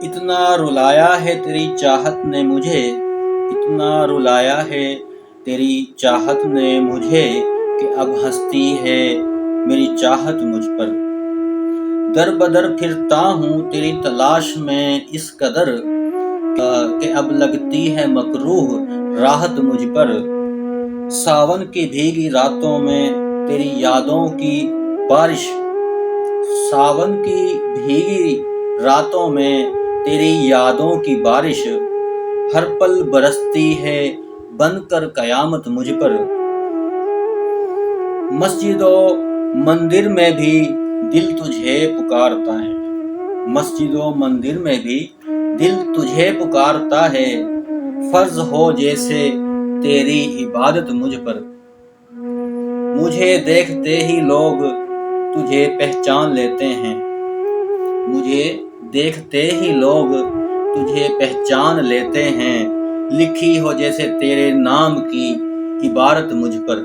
اتنا रुलाया है तेरी चाहत ने मुझे, इतना रुलाया है तेरी चाहत ने मुझे कि अब हंसती है मेरी चाहत मुझ पर। दर बदर फिरता हूँ तेरी तलाश में इस कदर कि अब लगती है मकरूह राहत मुझ पर। सावन की भीगी रातों में तेरी यादों की बारिश, सावन की भीगी रातों में तेरी यादों की बारिश हर पल बरसती है बनकर कयामत मुझ पर। मस्जिदों मंदिर में भी दिल तुझे पुकारता है, मस्जिदों मंदिर में भी दिल तुझे पुकारता है, फर्ज हो जैसे तेरी इबादत मुझ पर। मुझे देखते ही लोग तुझे पहचान लेते हैं, मुझे देखते ही लोग तुझे पहचान लेते हैं, लिखी हो जैसे तेरे नाम की इबारत मुझ पर।